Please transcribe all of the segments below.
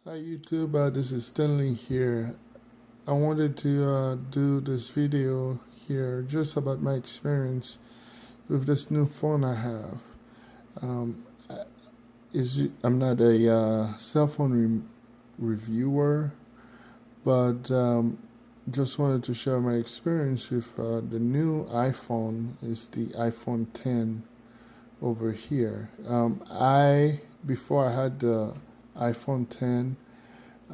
Hi YouTube, this is Stanley here. I wanted to do this video here just about my experience with this new phone I have. Um, I'm not a cell phone reviewer, but just wanted to share my experience with the new iPhone. Is the iPhone 10 over here. Before I had the iPhone 10,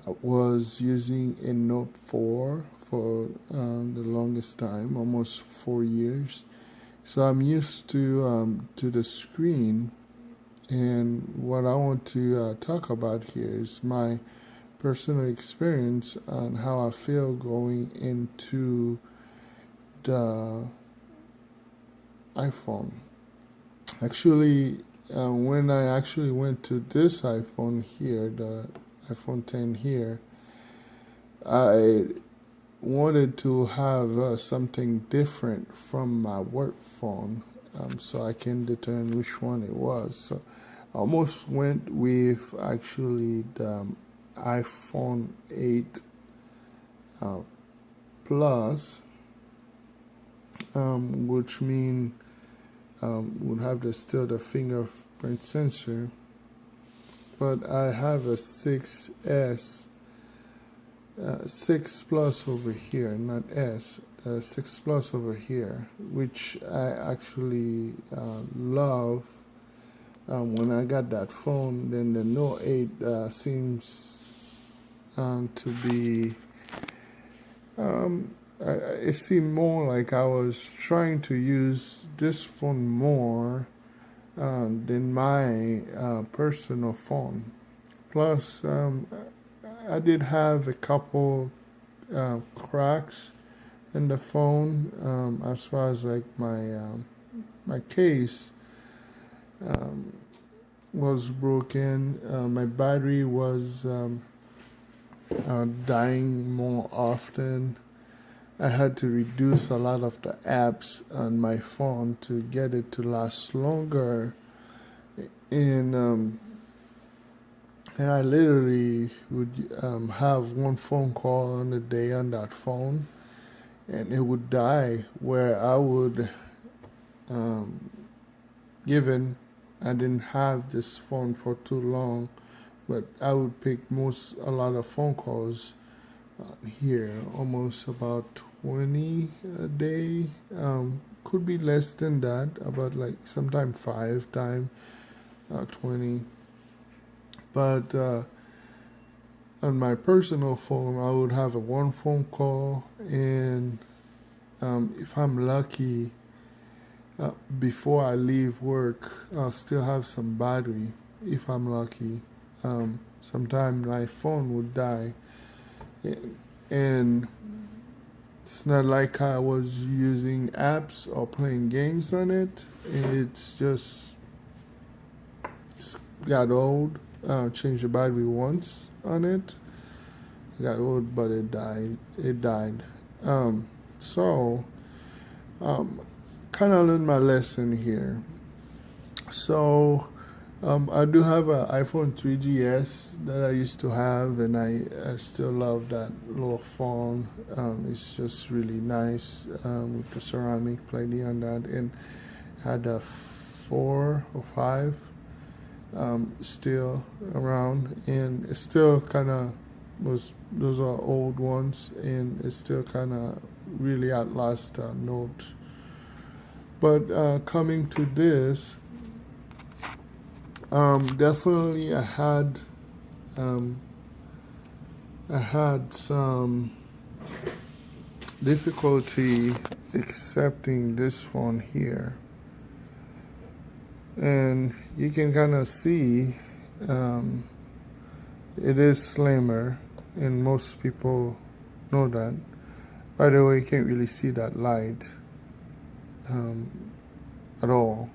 I was using a Note 4 for the longest time, almost 4 years. So I'm used to the screen, and what I want to talk about here is my personal experience on how I feel going into the iPhone. Actually, when I actually went to this iPhone here, the iPhone 10 here, I wanted to have something different from my work phone, so I can determine which one it was. So I almost went with actually the iPhone 8 Plus, which means would have still the fingerprint sensor, but I have a 6S, 6 Plus over here, not S, 6 Plus over here, which I actually love. When I got that phone, then the Note 8 seems to be it seemed more like I was trying to use this phone more than my personal phone. Plus, I did have a couple cracks in the phone as far as like my case was broken. My battery was dying more often. I had to reduce a lot of the apps on my phone to get it to last longer, and I literally would have one phone call on a day on that phone, and it would die. Where I would, given I didn't have this phone for too long, but I would pick a lot of phone calls here, almost about 20 a day. Could be less than that, about like sometime 5 times 20. But on my personal phone, I would have a one phone call, and if I'm lucky, before I leave work, I'll still have some battery. If I'm lucky, sometimes my phone would die, and it's not like I was using apps or playing games on it. It's just got old. Changed the battery once on it. It got old, but it died. So kind of learned my lesson here. So I do have an iPhone 3GS that I used to have, and I still love that little phone. It's just really nice with the ceramic plating on that, and had a 4 or 5 still around, and it still kind of those are old ones, and it still kind of really outlast the Note. But coming to this, definitely I had some difficulty accepting this one here, and you can kind of see it is slimmer, and most people know that. By the way, you can't really see that light at all,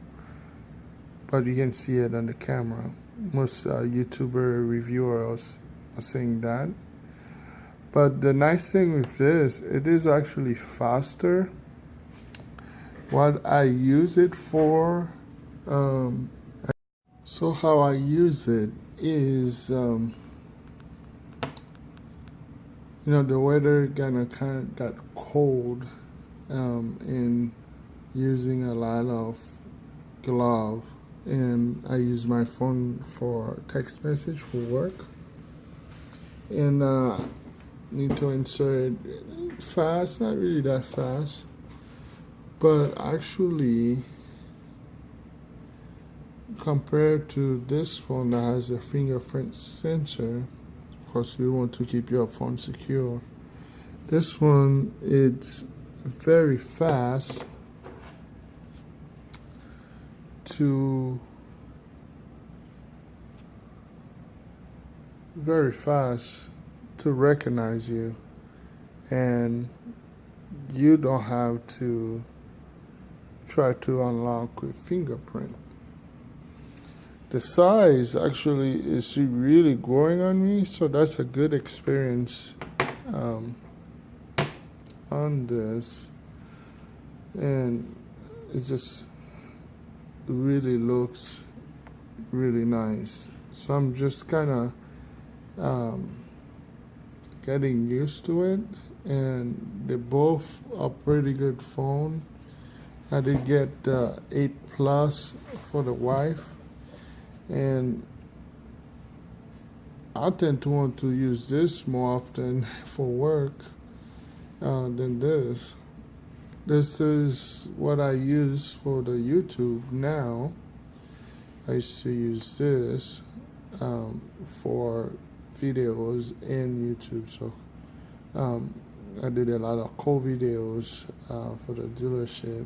but you can see it on the camera. Most YouTuber reviewers are saying that. But the nice thing with this, it is actually faster. What I use it for, so how I use it is The weather kind of got cold, and using a lot of glove, and I use my phone for text message for work, and need to insert it fast, not really that fast, but actually compared to this phone that has a fingerprint sensor, of course you want to keep your phone secure. This one, it's very fast to recognize you, and you don't have to try to unlock with fingerprint. The size actually is really growing on me, so that's a good experience on this, and it just really looks really nice. So I'm just kind of getting used to it, and they both are pretty good phone. I did get the 8 Plus for the wife, and I tend to want to use this more often for work than this. This is what I use for the YouTube now. I used to use this for videos in YouTube. So I did a lot of co-videos for the dealership,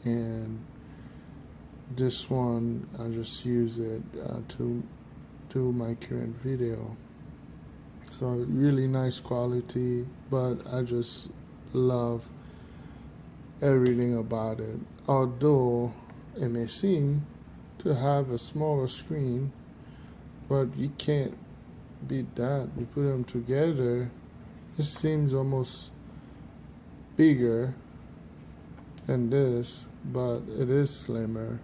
and this one I just use it to do my current video. So really nice quality, but I just love everything about it. Although it may seem to have a smaller screen, but you can't beat that. You put them together, it seems almost bigger than this, but it is slimmer.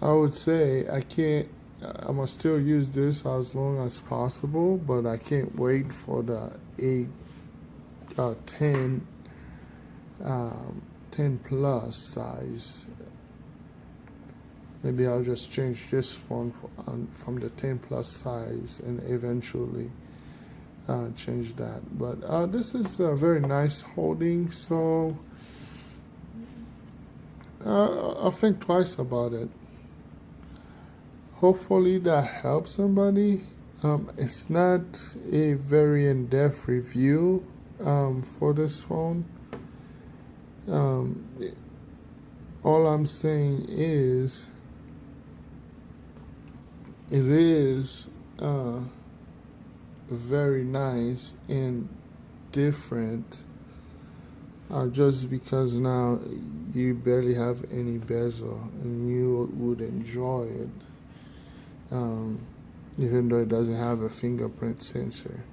I would say I must still use this as long as possible, but I can't wait for the 10 Plus size. Maybe I'll just change this phone from the 10 Plus size and eventually change that. But this is a very nice holding, so I'll think twice about it. Hopefully that helps somebody. It's not a very in-depth review for this phone. All I'm saying is it is very nice and different, just because now you barely have any bezel and you would enjoy it, even though it doesn't have a fingerprint sensor.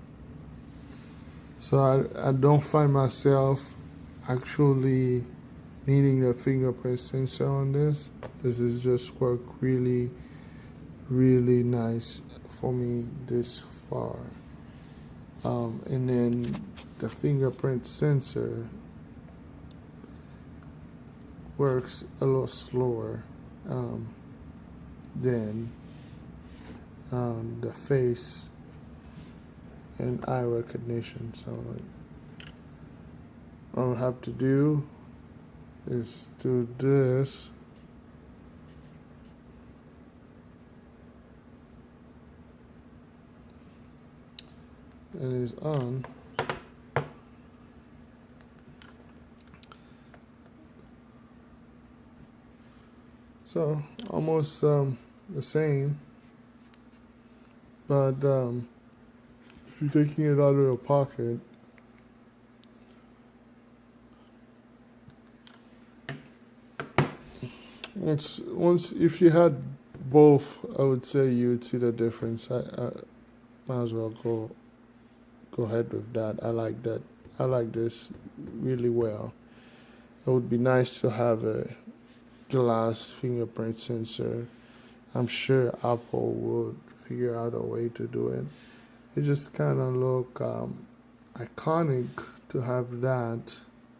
So I don't find myself actually needing a fingerprint sensor on this. This is just worked really, really nice for me this far. And then the fingerprint sensor works a little slower than the face and eye recognition. So all I have to do is do this, and it's on. So almost the same, but if you're taking it out of your pocket, once if you had both, I would say you would see the difference. I might as well go ahead with that. I like that. I like this really well. It would be nice to have a glass fingerprint sensor. I'm sure Apple would figure out a way to do it. It just kind of look iconic to have that,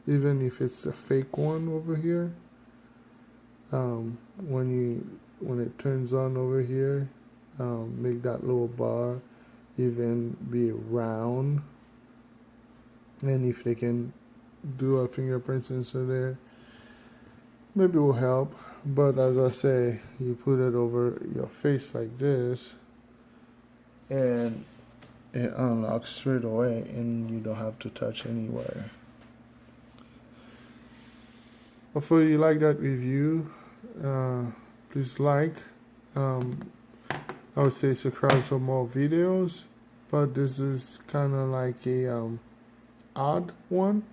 even if it's a fake one over here. When it turns on over here, make that little bar even be round, and if they can do a fingerprint sensor there, maybe it will help. But as I say, you put it over your face like this, and it unlocks straight away, and you don't have to touch anywhere. Hopefully you like that review. Please like. I would say subscribe for more videos, but this is kind of like a odd one.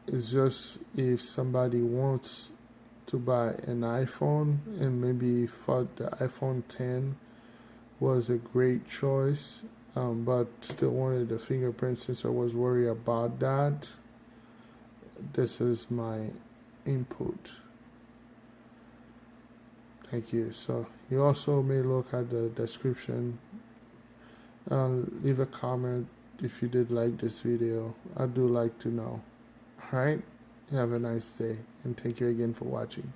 It's just if somebody wants to buy an iPhone and maybe thought the iPhone 10 was a great choice, but still wanted the fingerprint sensor, was worried about that, this is my input. Thank you. So you also may look at the description, leave a comment if you did like this video. I do like to know. Alright, have a nice day, and thank you again for watching.